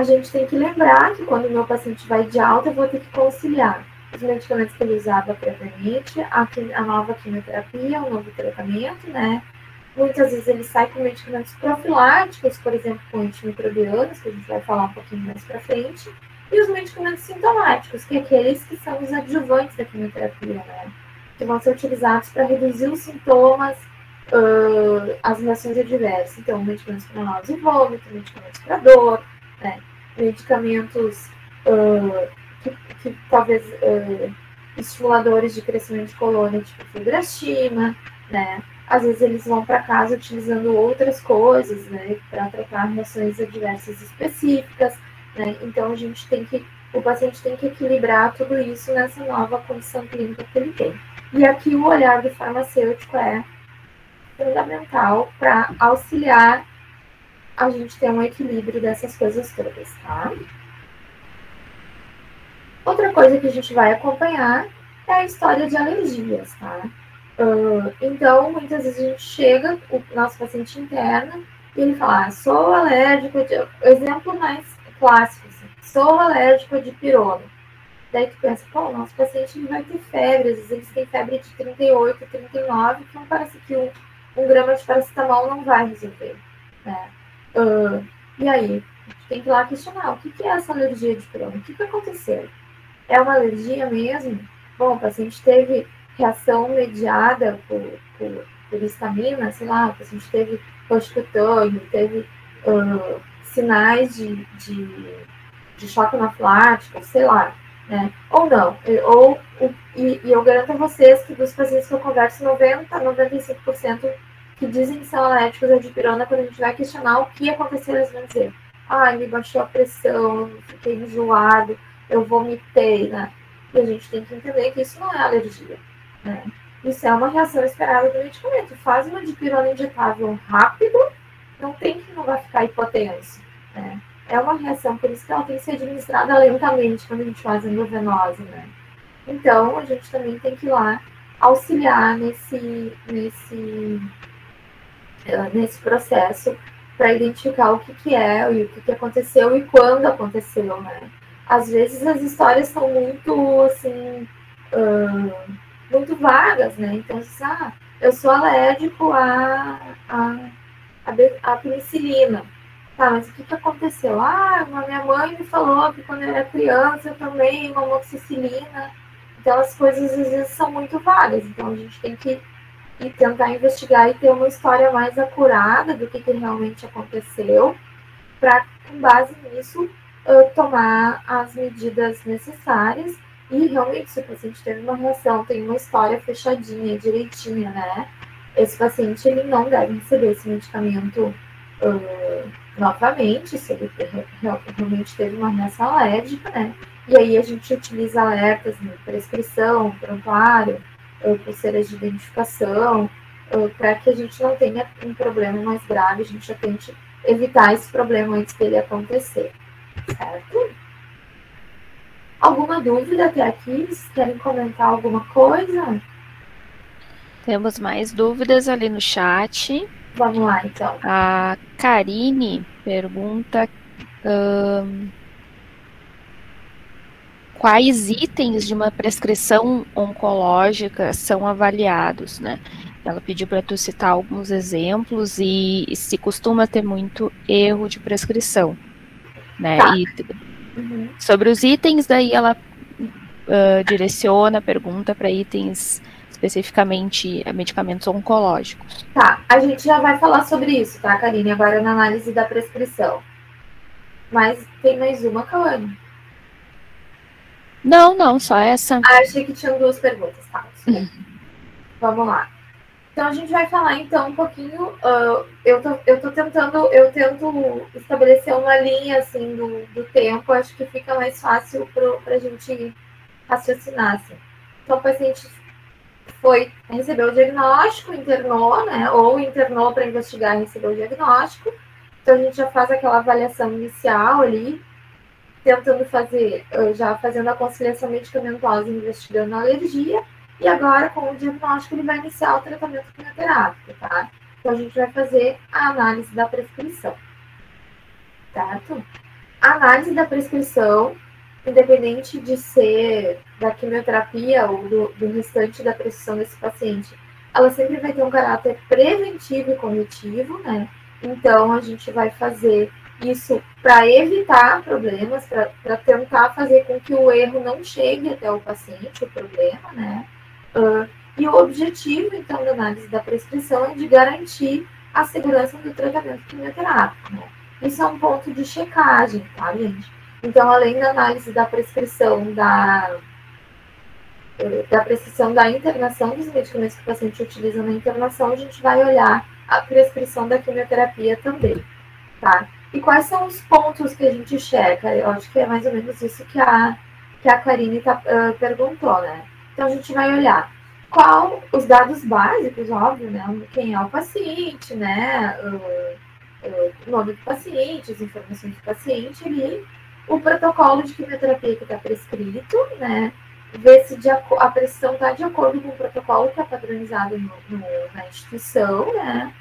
a gente tem que lembrar que quando o meu paciente vai de alta, eu vou ter que conciliar os medicamentos que ele usava previamente, a nova quimioterapia, o novo tratamento, né? Muitas vezes ele sai com medicamentos profiláticos, por exemplo, com antimicrobianos, que a gente vai falar um pouquinho mais para frente, e os medicamentos sintomáticos, que é aqueles que são os adjuvantes da quimioterapia, né? Que vão ser utilizados para reduzir os sintomas, as reações adversas. Então, medicamentos para náusea e vômito, medicamentos para dor, né? Medicamentos que talvez estimuladores de crescimento de colônia, tipo fibrostima, né? Às vezes eles vão para casa utilizando outras coisas, né? Para tratar reações adversas específicas, né? Então o paciente tem que equilibrar tudo isso nessa nova condição clínica que ele tem. E aqui o olhar do farmacêutico é fundamental para auxiliar a gente ter um equilíbrio dessas coisas todas, tá? Outra coisa que a gente vai acompanhar é a história de alergias, tá? Então, muitas vezes a gente chega, o nosso paciente interna, e ele fala, sou alérgico de... Exemplo mais clássico, assim, sou alérgico de pirona. Daí tu pensa, pô, o nosso paciente ele vai ter febre, às vezes eles têm febre de 38, 39, então parece que um grama de paracetamol não vai resolver, né? E aí, a gente tem que ir lá questionar, o que é essa alergia de pirona? O que aconteceu? É uma alergia mesmo? Bom, o paciente teve reação mediada por histamina, sei lá, o paciente teve roxo cutâneo, teve sinais de choque anafilático, sei lá, né? Ou não. E eu garanto a vocês que dos pacientes que eu converso, 90% a 95% que dizem que são alérgicos à dipirona, quando a gente vai questionar o que aconteceu, eles vão dizer, me baixou a pressão, fiquei enjoado, eu vomitei, né? E a gente tem que entender que isso não é alergia, né? Isso é uma reação esperada do medicamento. Faz uma dipirona injetável rápido, não tem que não vai ficar hipotenso, né? É uma reação, por isso que ela tem que ser administrada lentamente quando a gente faz endovenosa, né? Então, a gente também tem que ir lá auxiliar nesse processo para identificar o que é e o que aconteceu e quando aconteceu, né? Às vezes as histórias são muito, assim, muito vagas, né? Então, eu sou alérgico à penicilina. Tá, mas o que aconteceu? Minha mãe me falou que quando eu era criança eu tomei uma amoxicilina. Então, as coisas às vezes são muito vagas. Então, a gente tem que tentar investigar e ter uma história mais acurada do que realmente aconteceu, para, com base nisso, tomar as medidas necessárias. E realmente, se o paciente teve uma reação, tem uma história fechadinha, direitinha, né? Esse paciente ele não deve receber esse medicamento novamente, se ele realmente teve uma reação alérgica, né? E aí a gente utiliza alertas de prescrição, prontuário, pulseiras de identificação, para que a gente não tenha um problema mais grave, a gente já tente evitar esse problema antes dele acontecer, certo? Alguma dúvida até aqui? Vocês querem comentar alguma coisa? Temos mais dúvidas ali no chat. Vamos lá, então. A Karine pergunta quais itens de uma prescrição oncológica são avaliados, né? Ela pediu para tu citar alguns exemplos e se costuma ter muito erro de prescrição, né? Tá. E sobre os itens, daí ela direciona a pergunta para itens especificamente medicamentos oncológicos. Tá, a gente já vai falar sobre isso, tá, Karine? Agora na análise da prescrição. Mas tem mais uma, Kawane? Não, só essa. Achei que tinham duas perguntas, tá? Vamos lá. Então a gente vai falar então um pouquinho. Eu tento estabelecer uma linha assim do tempo. Acho que fica mais fácil para a gente raciocinar. Assim. Então o paciente recebeu o diagnóstico, internou, né? Ou internou para investigar e recebeu o diagnóstico. Então a gente já faz aquela avaliação inicial ali, tentando fazendo a conciliação medicamentosa, investigando a alergia. E agora, com o diagnóstico, ele vai iniciar o tratamento quimioterápico, tá? Então, a gente vai fazer a análise da prescrição, certo? A análise da prescrição, independente de ser da quimioterapia ou do restante da prescrição desse paciente, ela sempre vai ter um caráter preventivo e corretivo, né? Então, a gente vai fazer isso para evitar problemas, para tentar fazer com que o erro não chegue até o paciente, o problema, né? E o objetivo, então, da análise da prescrição é de garantir a segurança do tratamento quimioterápico, né? Isso é um ponto de checagem, tá, gente? Então, além da análise da prescrição da prescrição da internação dos medicamentos que o paciente utiliza na internação, a gente vai olhar a prescrição da quimioterapia também, tá? E quais são os pontos que a gente checa? Eu acho que é mais ou menos isso que a Karine perguntou, né? Então, a gente vai olhar os dados básicos, óbvio, né? Quem é o paciente, né? O nome do paciente, as informações do paciente ali, o protocolo de quimioterapia que está prescrito, né? Ver se a prescrição está de acordo com o protocolo que é padronizado na instituição, né?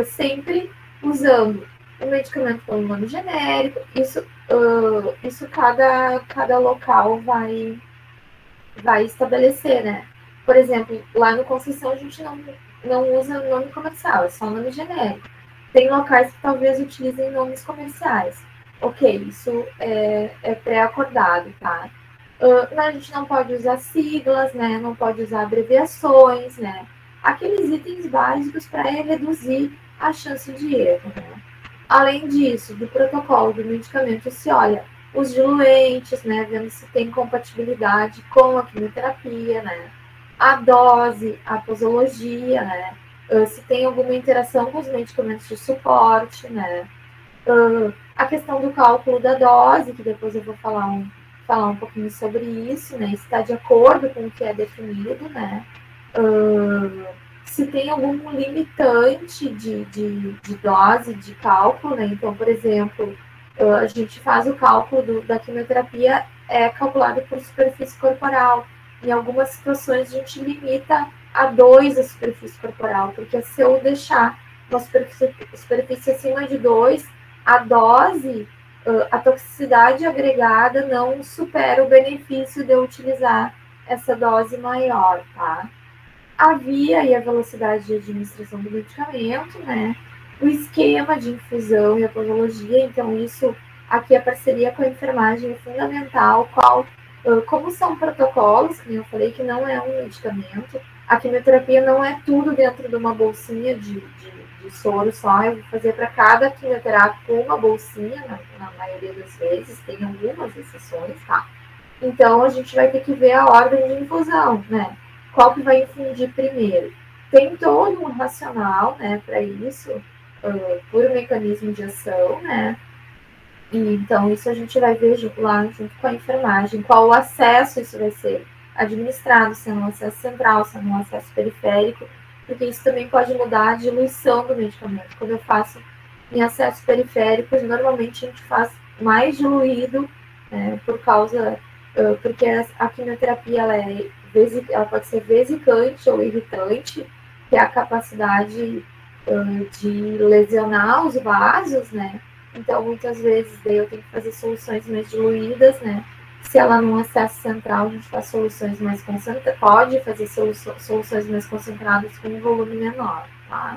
Sempre usando o medicamento com o nome genérico. Isso cada local vai estabelecer, né? Por exemplo, lá no Conceição a gente não usa nome comercial, é só nome genérico. Tem locais que talvez utilizem nomes comerciais. Ok, isso é pré-acordado, tá? A gente não pode usar siglas, né? Não pode usar abreviações, né? Aqueles itens básicos para reduzir a chance de erro, né? Além disso, do protocolo do medicamento se olha os diluentes, né? Vendo se tem compatibilidade com a quimioterapia, né? A dose, a posologia, né? Se tem alguma interação com os medicamentos de suporte, né? A questão do cálculo da dose, que depois eu vou falar um pouquinho sobre isso, né? Está de acordo com o que é definido, né? Se tem algum limitante de dose, de cálculo, né? Então, por exemplo, a gente faz o cálculo da quimioterapia, é calculado por superfície corporal. Em algumas situações, a gente limita a 2 a superfície corporal, porque se eu deixar uma superfície acima de 2, a dose, a toxicidade agregada não supera o benefício de eu utilizar essa dose maior, tá? A via e a velocidade de administração do medicamento, né? O esquema de infusão e a posologia, então isso aqui a parceria com a enfermagem é fundamental. Como são protocolos, que eu falei que não é um medicamento, a quimioterapia não é tudo dentro de uma bolsinha de soro só, eu vou fazer para cada quimioterápico uma bolsinha, na maioria das vezes, tem algumas exceções, tá? Então, a gente vai ter que ver a ordem de infusão, né? Qual que vai infundir primeiro? Tem todo um racional, né, para isso, por mecanismo de ação, né? E, então, isso a gente vai ver lá junto com a enfermagem, qual o acesso isso vai ser administrado, se é um acesso central, se é um acesso periférico, porque isso também pode mudar a diluição do medicamento. Quando eu faço em acessos periféricos, normalmente a gente faz mais diluído, porque a quimioterapia ela pode ser vesicante ou irritante, que é a capacidade de lesionar os vasos, né? Então, muitas vezes, daí eu tenho que fazer soluções mais diluídas, né? Se ela num acesso central, a gente faz soluções mais concentradas, pode fazer soluções mais concentradas com um volume menor, tá?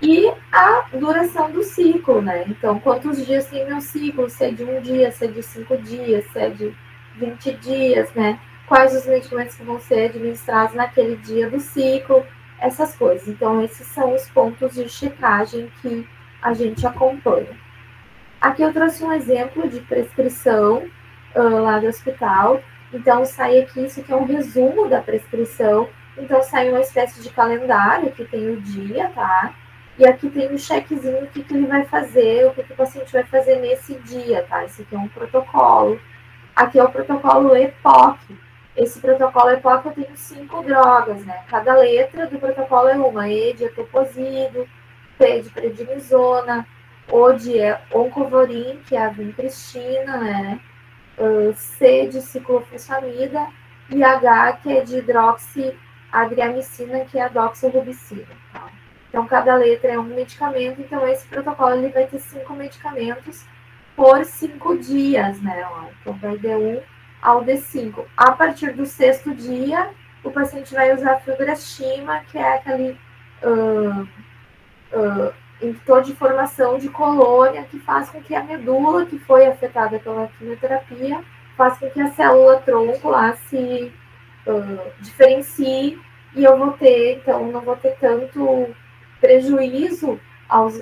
E a duração do ciclo, né? Então, quantos dias tem meu ciclo? Se é de 1 dia, se é de 5 dias, se é de 20 dias, né? Quais os medicamentos que vão ser administrados naquele dia do ciclo, essas coisas. Então, esses são os pontos de checagem que a gente acompanha. Aqui eu trouxe um exemplo de prescrição lá do hospital. Então, sai aqui, isso aqui é um resumo da prescrição. Então, sai uma espécie de calendário, que tem o dia, tá? E aqui tem um chequezinho, o que ele vai fazer, o que o paciente vai fazer nesse dia, tá? Esse aqui é um protocolo. Aqui é o protocolo EPOC. Esse protocolo EPOC eu tenho 5 drogas, né? Cada letra do protocolo é uma. E de etoposide, P de prednisona, O de oncovorin, que é a vincristina, né? C de ciclofosfamida e H, que é de hidroxiadriamicina, que é a doxorubicina, tá? Então, cada letra é um medicamento, então esse protocolo ele vai ter 5 medicamentos por 5 dias, né? Então, vai D1 ao D5. A partir do 6º dia, o paciente vai usar a fibrostima, que é aquele indutor de formação de colônia que faz com que a medula que foi afetada pela quimioterapia faz com que a célula tronco lá se diferencie e eu vou ter, então, não vou ter tanto prejuízo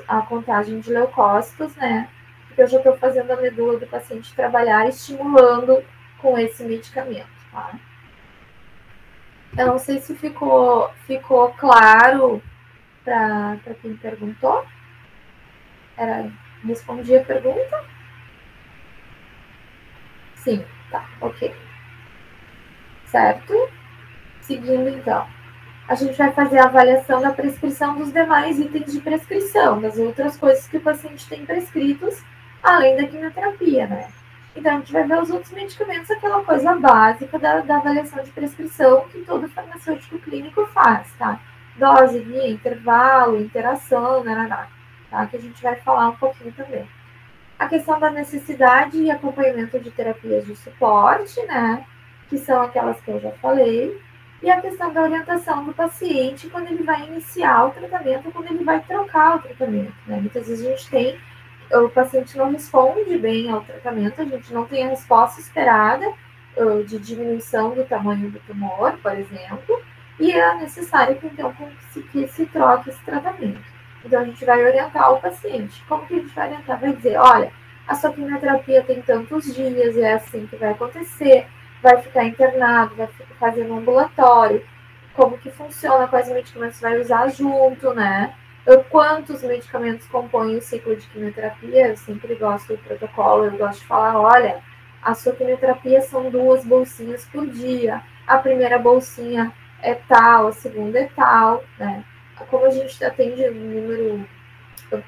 à contagem de leucócitos, né? Porque eu já estou fazendo a medula do paciente trabalhar, estimulando com esse medicamento, tá? Eu não sei se ficou claro para quem perguntou. Respondi a pergunta? Sim, tá, ok. Certo? Seguindo, então. A gente vai fazer a avaliação da prescrição dos demais itens de prescrição, das outras coisas que o paciente tem prescritos, além da quimioterapia, né? Então, a gente vai ver os outros medicamentos, aquela coisa básica da avaliação de prescrição que todo farmacêutico clínico faz, tá? Dose, via, intervalo, interação, tá? Que a gente vai falar um pouquinho também. A questão da necessidade e acompanhamento de terapias de suporte, né? Que são aquelas que eu já falei. E a questão da orientação do paciente quando ele vai iniciar o tratamento, quando ele vai trocar o tratamento, né? Muitas vezes a gente tem, o paciente não responde bem ao tratamento, a gente não tem a resposta esperada de diminuição do tamanho do tumor, por exemplo, e é necessário que, então, que se troque esse tratamento. Então, a gente vai orientar o paciente. Como que a gente vai orientar? Vai dizer, olha, a sua quimioterapia tem tantos dias, é assim que vai acontecer, vai ficar internado, vai ficar fazendo um ambulatório, como que funciona, quais medicamentos vai usar junto, né? Quantos medicamentos compõem o ciclo de quimioterapia? Eu sempre gosto do protocolo, eu gosto de falar, olha, a sua quimioterapia são 2 bolsinhas por dia, a primeira bolsinha é tal, a segunda é tal, né? Como a gente atende um número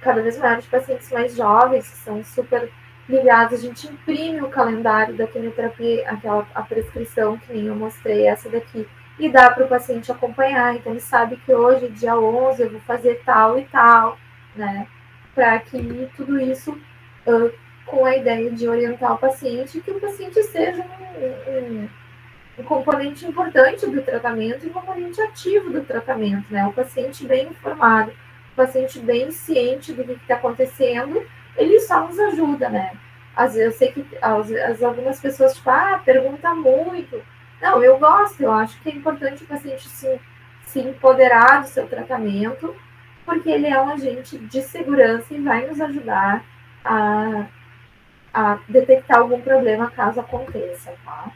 cada vez maior de pacientes mais jovens, que são super ligados, a gente imprime o calendário da quimioterapia, a prescrição, que nem eu mostrei, essa daqui, e dá para o paciente acompanhar. Então, ele sabe que hoje, dia 11, eu vou fazer tal e tal, né? Para que tudo isso, com a ideia de orientar o paciente, que o paciente seja um componente importante do tratamento e um componente ativo do tratamento, né? O paciente bem informado, o paciente bem ciente do que está acontecendo, ele só nos ajuda, né? Às vezes, eu sei que algumas pessoas, tipo, pergunta muito. Não, eu gosto, eu acho que é importante o paciente se empoderar do seu tratamento, porque ele é um agente de segurança e vai nos ajudar a detectar algum problema caso aconteça, tá?